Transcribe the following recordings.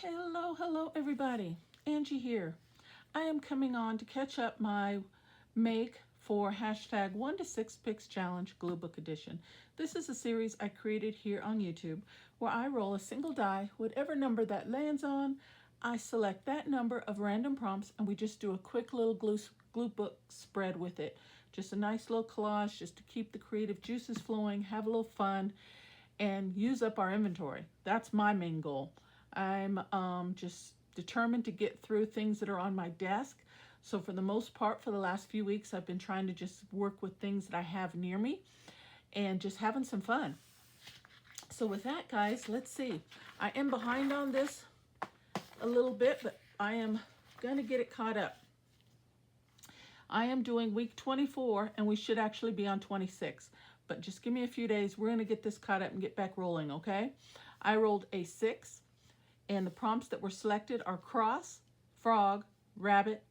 Hello everybody. Angie here. I am coming on to catch up my make for hashtag 1 to 6 Picks Challenge Glue Book Edition. This is a series I created here on YouTube where I roll a single die, whatever number that lands on, I select that number of random prompts and we just do a quick little glue book spread with it. Just a nice little collage just to keep the creative juices flowing, have a little fun, and use up our inventory. That's my main goal. I'm just determined to get through things that are on my desk. So for the most part, for the last few weeks, I've been trying to just work with things that I have near me and just having some fun. So with that, guys, let's see. I am behind on this a little bit, but I am going to get it caught up. I am doing week 24, and we should actually be on 26. But just give me a few days. We're going to get this caught up and get back rolling, okay? I rolled a 6. And the prompts that were selected are cross, frog, rabbit,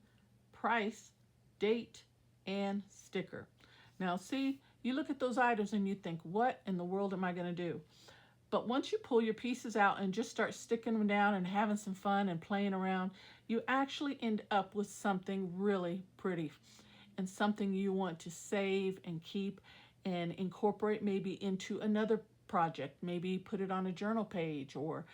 price, date, and sticker. Now see, you look at those items and you think, what in the world am I going to do? But once you pull your pieces out and just start sticking them down and having some fun and playing around, you actually end up with something really pretty and something you want to save and keep and incorporate maybe into another project. Maybe put it on a journal page or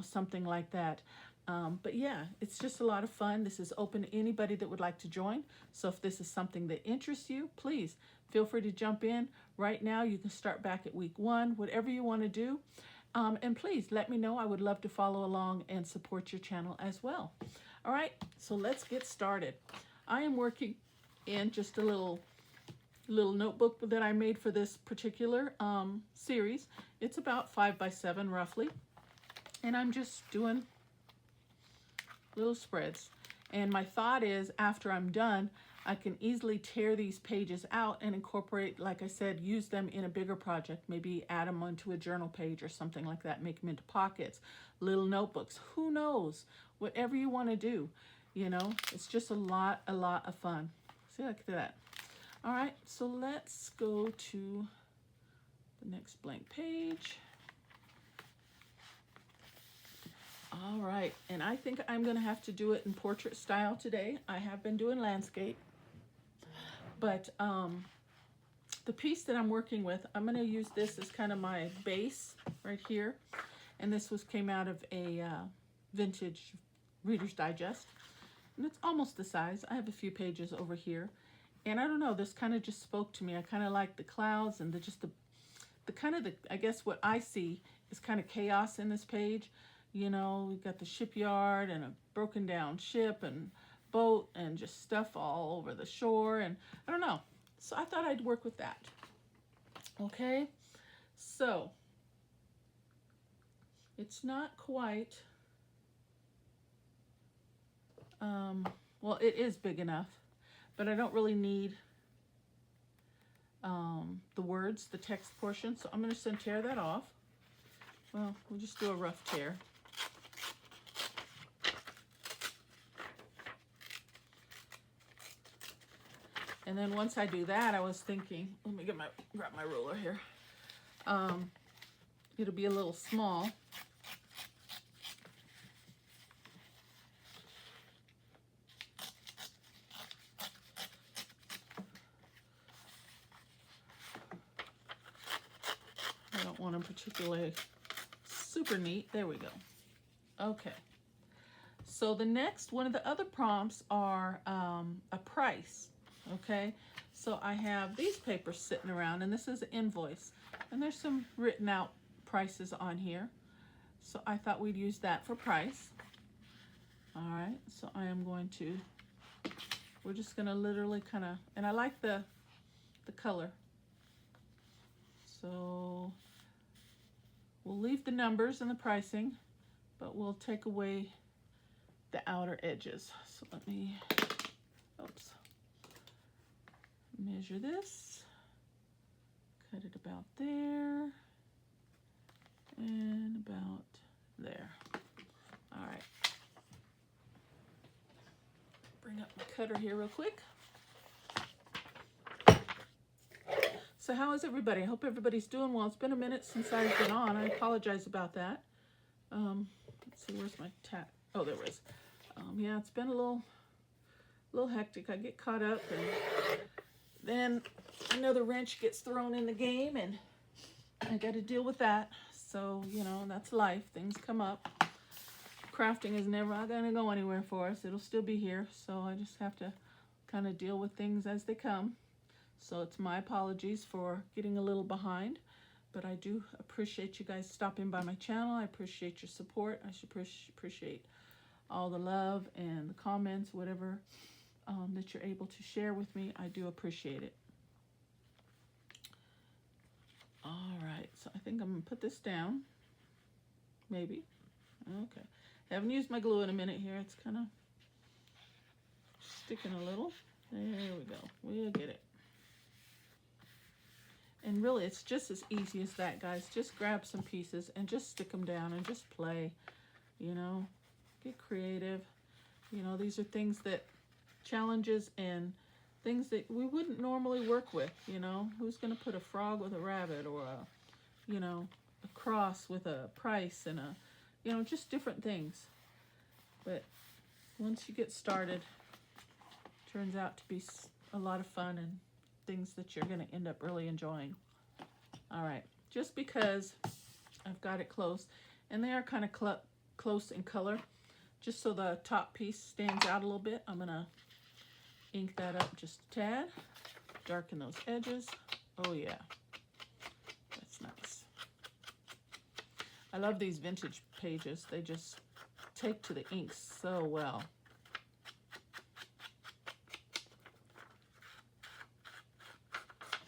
something like that. But yeah, it's just a lot of fun. This is open to anybody that would like to join. So if this is something that interests you, please feel free to jump in. Right now, you can start back at week 1, whatever you want to do. And please let me know. I would love to follow along and support your channel as well. All right, so let's get started. I am working in just a little notebook that I made for this particular series. It's about 5 by 7 roughly. And I'm just doing little spreads. And my thought is, after I'm done, I can easily tear these pages out and incorporate, like I said, use them in a bigger project. Maybe add them onto a journal page or something like that. Make them into pockets, little notebooks. Who knows? Whatever you want to do, it's just a lot of fun. See, look at that. All right, so let's go to the next blank page. All right, and I think I'm going to have to do it in portrait style today. I have been doing landscape, but the piece that I'm working with, I'm going to use this as kind of my base right here, and this came out of a vintage Reader's Digest, and it's almost the size. I have a few pages over here, and I don't know, this kind of just spoke to me. I kind of like the clouds and I guess what I see is kind of chaos in this page. We've got the shipyard and a broken down ship and boat and just stuff all over the shore. And I don't know. So I thought I'd work with that. Okay. So it's not quite, well, it is big enough, but I don't really need the words, the text portion. So I'm going to tear that off. Well, we'll just do a rough tear. And then once I do that, I was thinking, let me grab my ruler here. It'll be a little small. I don't want them particularly super neat. There we go. Okay. So the next, one of the other prompts are a price. Okay, so I have these papers sitting around, and this is an invoice, and there's some written out prices on here. So I thought we'd use that for price. All right, so I am going to, we're just going to literally kind of, and I like the color. So we'll leave the numbers and the pricing, but we'll take away the outer edges. So let me, oops. Measure this, cut it about there, and about there. All right. Bring up my cutter here real quick. So how is everybody? I hope everybody's doing well. It's been a minute since I've been on. I apologize about that. Let's see, where's my tack? Oh, there it is. Yeah, it's been a little hectic. I get caught up, and then another wrench gets thrown in the game, and I got to deal with that. So, you know, that's life. Things come up. Crafting is never going to go anywhere for us. It'll still be here. So I just have to kind of deal with things as they come. So it's my apologies for getting a little behind. But I do appreciate you guys stopping by my channel. I appreciate your support. I should appreciate all the love and the comments, whatever that you're able to share with me. I do appreciate it. All right, so I think I'm gonna put this down. Maybe. Okay. Haven't used my glue in a minute here. It's kind of sticking a little. There we go. We'll get it. And really, it's just as easy as that, guys. Just grab some pieces and just stick them down and just play, you know. Get creative. You know, these are things that, challenges and things that we wouldn't normally work with, you know. Who's going to put a frog with a rabbit, or a, you know, a cross with a price, and a, you know, just different things. But once you get started, it turns out to be a lot of fun and things that you're going to end up really enjoying. All right, just because I've got it close, and they are kind of close in color, just so the top piece stands out a little bit, I'm going to ink that up just a tad, darken those edges. Oh yeah, that's nice. I love these vintage pages. They just take to the ink so well.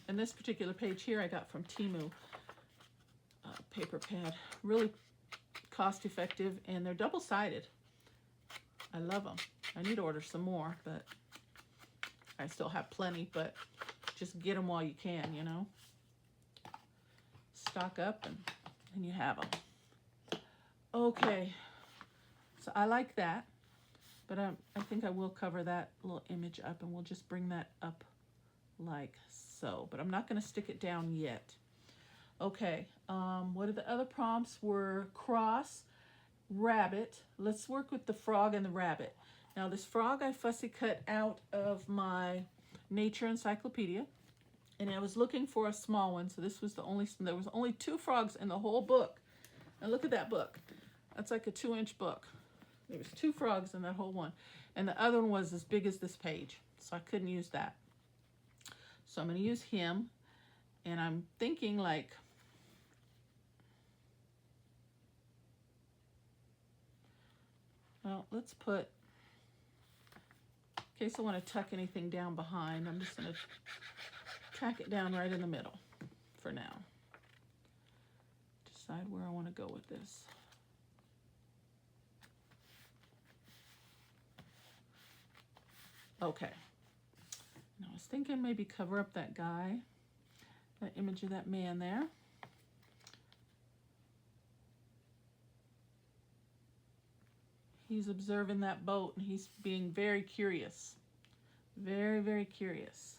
And this particular page here I got from Temu, paper pad. Really cost effective, and they're double-sided. I love them. I need to order some more, but I still have plenty, but just get them while you can, you know. Stock up, and you have them. Okay, so I like that, but I think I will cover that little image up, and we'll just bring that up like so, but I'm not going to stick it down yet. Okay, what are the other prompts? Were cross, rabbit. Let's work with the frog and the rabbit. Now this frog I fussy cut out of my nature encyclopedia, and I was looking for a small one, so this was the only, there was only 2 frogs in the whole book. Now look at that book. That's like a 2-inch book. There was 2 frogs in that whole one, and the other one was as big as this page, so I couldn't use that. So I'm going to use him, and I'm thinking like, well, let's put, in case I want to tuck anything down behind, I'm just going to tack it down right in the middle for now. Decide where I want to go with this. Okay. Now I was thinking maybe cover up that guy, that image of that man there. He's observing that boat, and he's being very curious. Very, very curious.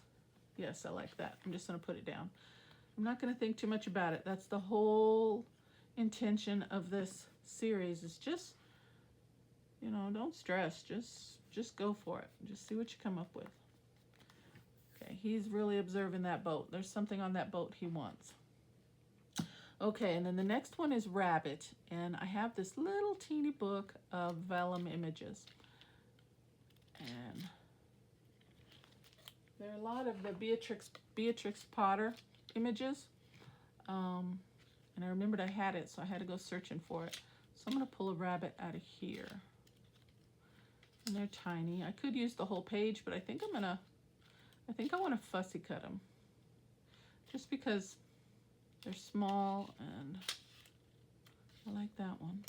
Yes, I like that. I'm just going to put it down. I'm not going to think too much about it. That's the whole intention of this series, is just, you know, don't stress. Just go for it. Just see what you come up with. Okay, he's really observing that boat. There's something on that boat he wants. Okay, and then the next one is rabbit, and I have this little teeny book of vellum images, and there are a lot of the Beatrix Potter images, and I remembered I had it, so I had to go searching for it. So I'm going to pull a rabbit out of here, and they're tiny. I could use the whole page, but I think I want to fussy cut them, just because they're small, and I like that one.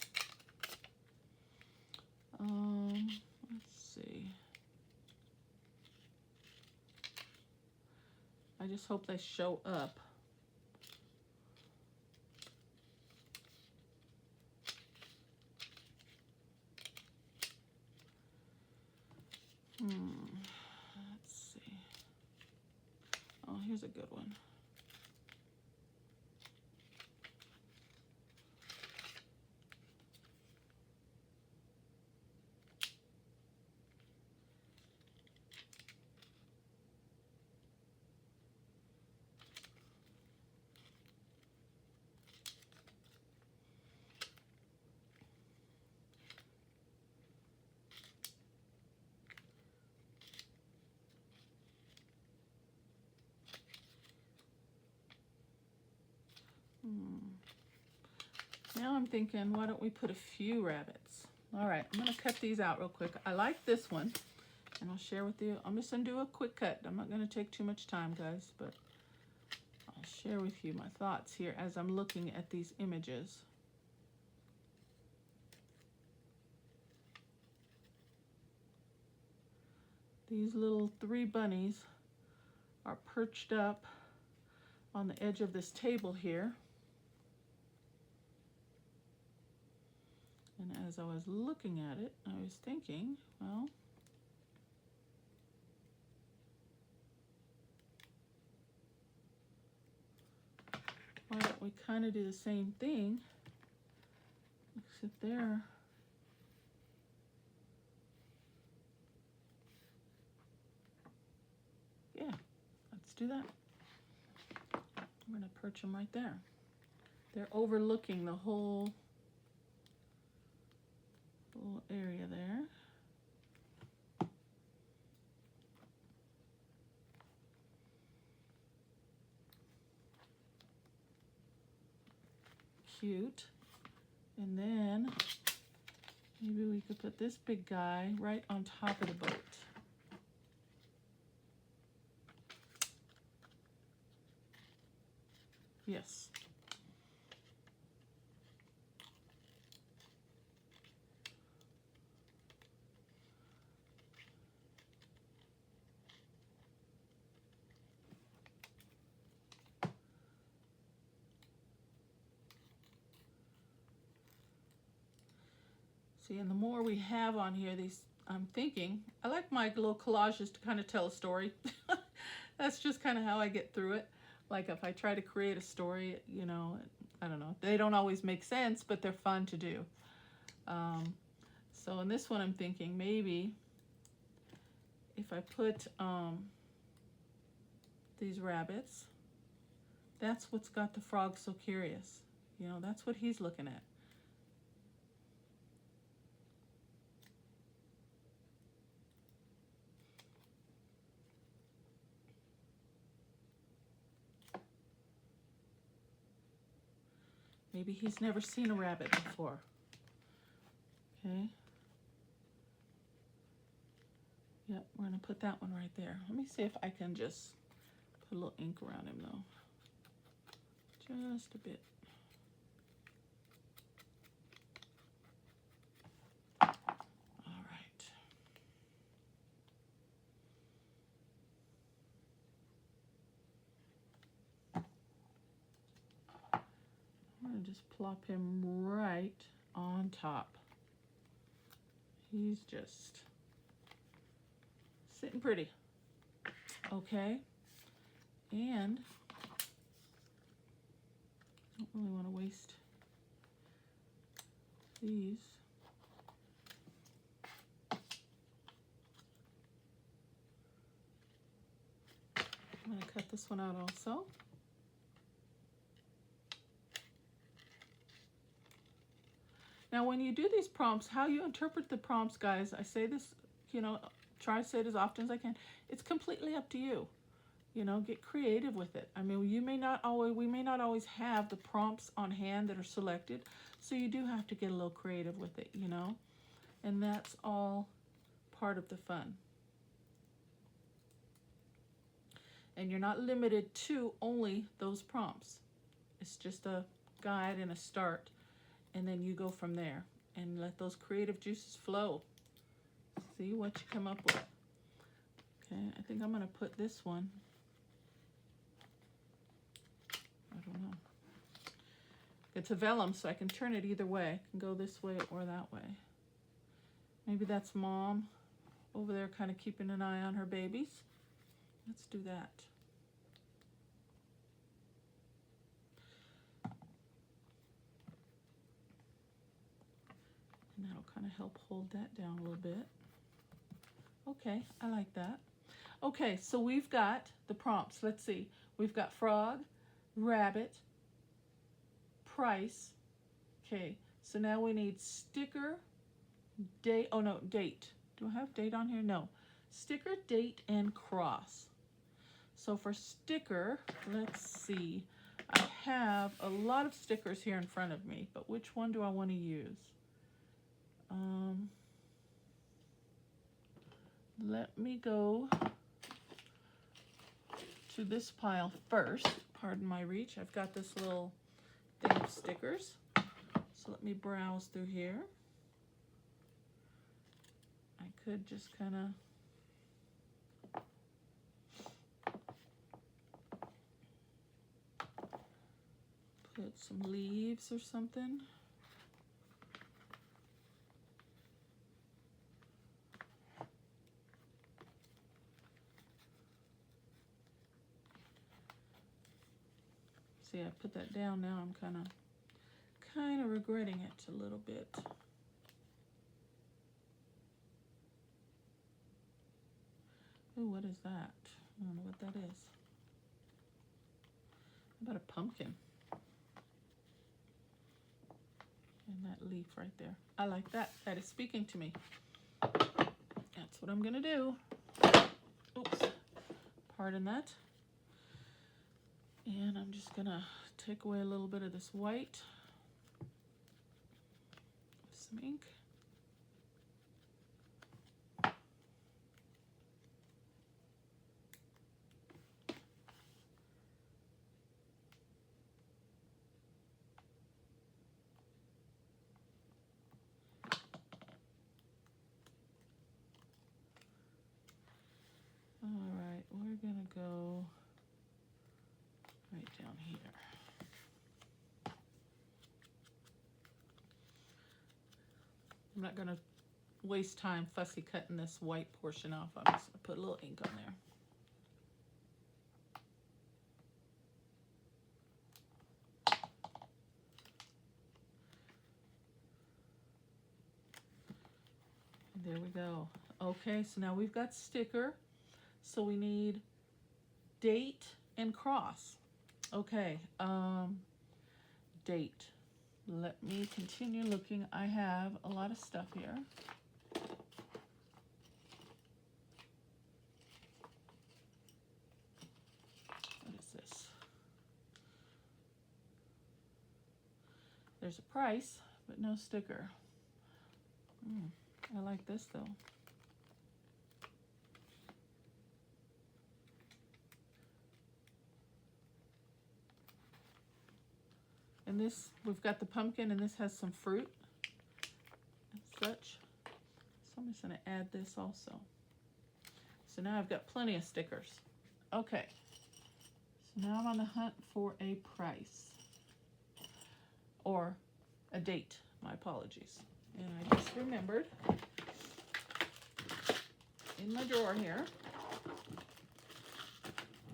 Let's see. I just hope they show up. Let's see. Oh, here's a good one. Now I'm thinking, why don't we put a few rabbits? All right, I'm gonna cut these out real quick. I like this one, and I'll share with you. I'm just gonna do a quick cut. I'm not gonna take too much time, guys, but I'll share with you my thoughts here as I'm looking at these images. These little 3 bunnies are perched up on the edge of this table here. And as I was looking at it, I was thinking, well, why don't we kind of do the same thing, except there. Yeah, let's do that. I'm going to perch them right there. They're overlooking the whole little area there. Cute. And then maybe we could put this big guy right on top of the boat. Yes. See, and the more we have on here, these, I'm thinking, I like my little collages to kind of tell a story. That's just kind of how I get through it. Like if I try to create a story, you know, I don't know, they don't always make sense, but they're fun to do. So in this one, I'm thinking maybe if I put these rabbits, that's what's got the frog so curious. You know, that's what he's looking at. Maybe he's never seen a rabbit before. Okay. Yep, we're gonna put that one right there. Let me see if I can just put a little ink around him though. Just a bit. All right. I'm gonna just plop him right on top. He's just sitting pretty. Okay. And I don't really want to waste these. I'm going to cut this one out also. Now, when you do these prompts, how you interpret the prompts, guys, I say this, you know, try to say it as often as I can. It's completely up to you. You know, get creative with it. I mean, we may not always have the prompts on hand that are selected, so you do have to get a little creative with it, you know, and that's all part of the fun. And you're not limited to only those prompts. It's just a guide and a start, and then you go from there and let those creative juices flow. See what you come up with. Okay, I think I'm going to put this one. I don't know. It's a vellum, so I can turn it either way. I can go this way or that way. Maybe that's Mom over there kind of keeping an eye on her babies. Let's do that. And that'll kind of help hold that down a little bit. Okay, I like that. Okay, so we've got the prompts. Let's see. We've got frog, rabbit, price. Okay, so now we need sticker, date. Oh no, date. Do I have date on here? No. Sticker, date, and cross. So for sticker, let's see. I have a lot of stickers here in front of me, but which one do I want to use? Let me go to this pile first. Pardon my reach. I've got this little thing of stickers. So let me browse through here. I could just kind of put some leaves or something. See, I put that down now. I'm kind of regretting it a little bit. Ooh, what is that? I don't know what that is. How about a pumpkin? And that leaf right there. I like that. That is speaking to me. That's what I'm gonna do. Oops. Pardon that. And I'm just gonna take away a little bit of this white. Some ink. All right, we're gonna go right down here. I'm not gonna waste time fussy cutting this white portion off. I'm just gonna put a little ink on there. There we go. Okay, so now we've got sticker. So we need date and cross. Okay, date. Let me continue looking. I have a lot of stuff here. What is this? There's a price, but no sticker. I like this though. And this, we've got the pumpkin, and this has some fruit and such. So I'm just going to add this also. So now I've got plenty of stickers. Okay. So now I'm on the hunt for a price. Or a date. My apologies. And I just remembered in my drawer here,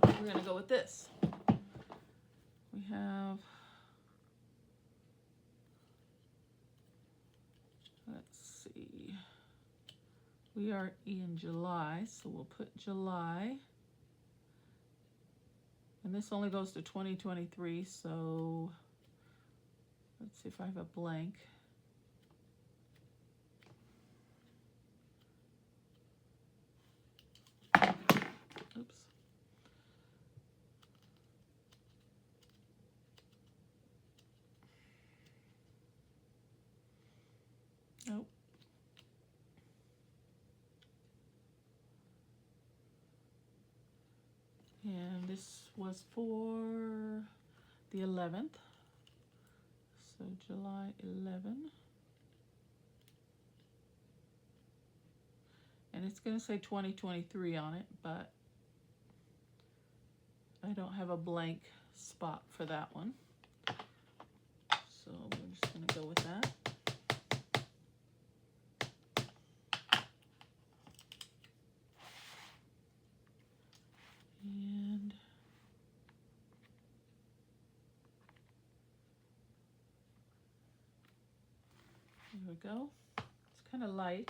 we're going to go with this. We have, let's see, we are in July, so we'll put July. And this only goes to 2023, so let's see if I have a blank. Oops. Nope. And this was for the 11th. So July 11. And it's going to say 2023 on it, but I don't have a blank spot for that one. So we're just going to go with that. And here we go. It's kind of light,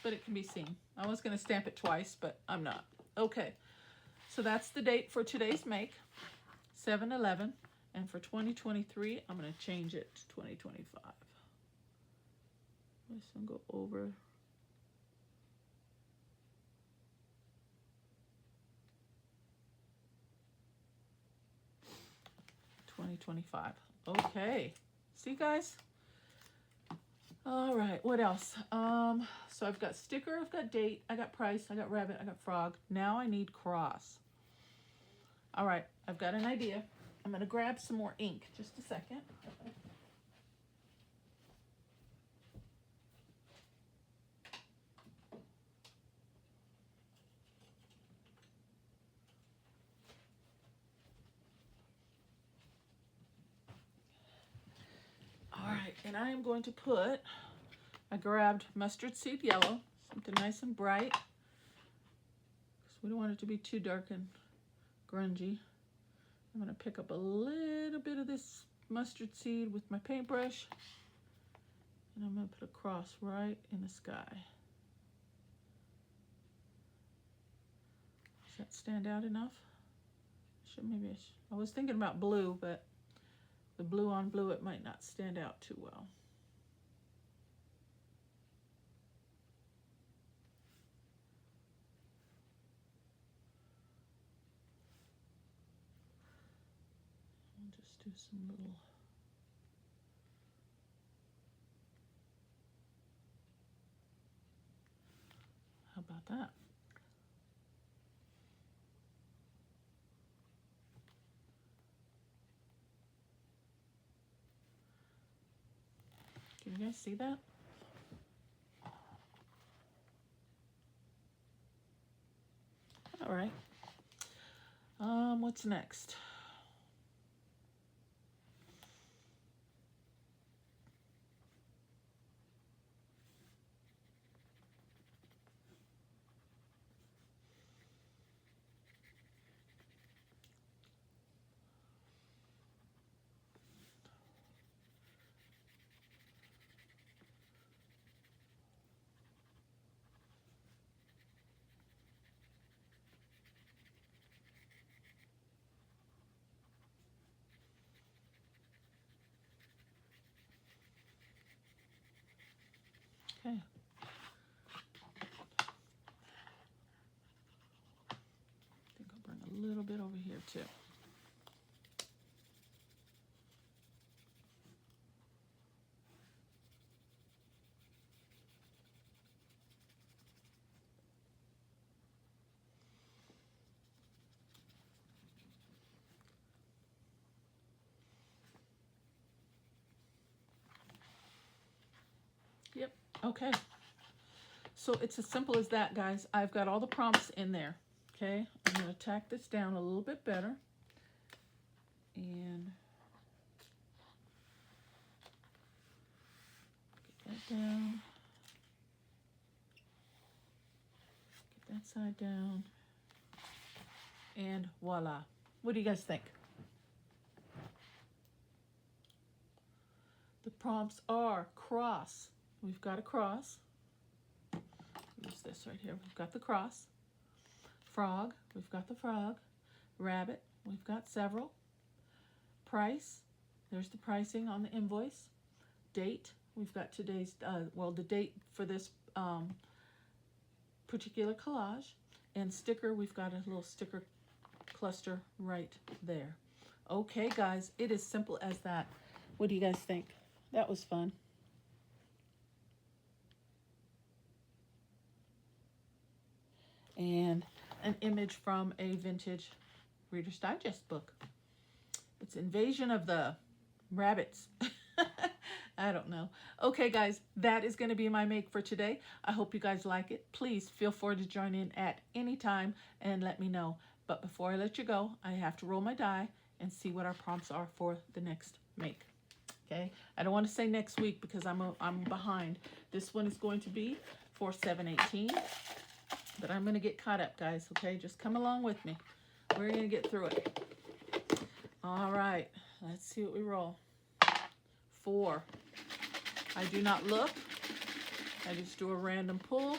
but it can be seen. I was going to stamp it twice, but I'm not. Okay, so that's the date for today's make, 7/11, and for 2023, I'm going to change it to 2025. I'm just going to go over. 2025. Okay. See, guys? All right, what else? So I've got sticker, I've got date, I got price, I got rabbit, I got frog. Now I need cross. All right, I've got an idea. I'm going to grab some more ink. Just a second. All right, and I am going to put, I grabbed mustard seed yellow, something nice and bright, because we don't want it to be too dark and grungy. I'm going to pick up a little bit of this mustard seed with my paintbrush, and I'm going to put a cross right in the sky. Does that stand out enough? I was thinking about blue, but the blue on blue, it might not stand out too well. I'll just do some little... How about that? Can you guys see that? All right. What's next? Okay. I think I'll bring a little bit over here too. Yep. Okay. So it's as simple as that, guys. I've got all the prompts in there. Okay. I'm going to tack this down a little bit better. And get that down. Get that side down. And voila. What do you guys think? The prompts are cross. We've got a cross. Use this right here. We've got the cross. Frog. We've got the frog. Rabbit. We've got several. Price. There's the pricing on the invoice. Date. We've got today's, the date for this particular collage. And sticker. We've got a little sticker cluster right there. Okay, guys. It is simple as that. What do you guys think? That was fun. And an image from a vintage Reader's Digest book. It's Invasion of the Rabbits. I don't know. Okay, guys, that is going to be my make for today. I hope you guys like it. Please feel free to join in at any time and let me know. But before I let you go, I have to roll my die and see what our prompts are for the next make. Okay, I don't want to say next week because I'm behind. This one is going to be for 7/18. But I'm going to get caught up, guys, okay? Just come along with me. We're going to get through it. All right. Let's see what we roll. 4. I do not look. I just do a random pull.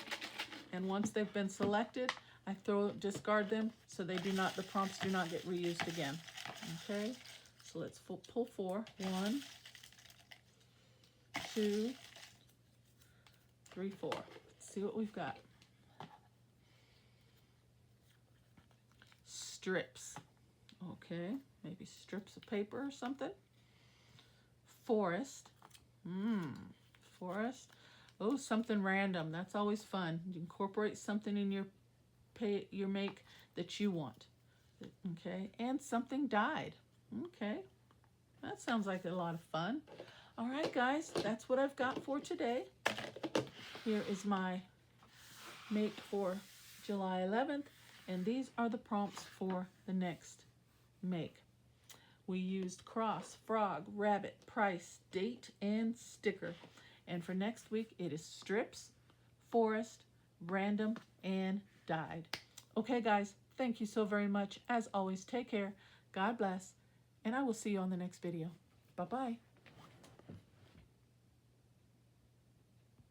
And once they've been selected, I discard them so the prompts do not get reused again. Okay? So let's pull 4. 1, 2, 3, 4. Let's see what we've got. Strips. Okay, maybe strips of paper or something. Forest. Forest. Oh, something random. That's always fun. You incorporate something in your make that you want. Okay, and something dyed. Okay, that sounds like a lot of fun. All right, guys, that's what I've got for today. Here is my make for July 11th, and these are the prompts for the next make. We used cross, frog, rabbit, price, date, and sticker. And for next week, it is strips, forest, random, and dyed. Okay, guys, thank you so very much. As always, take care, God bless, and I will see you on the next video. Bye-bye.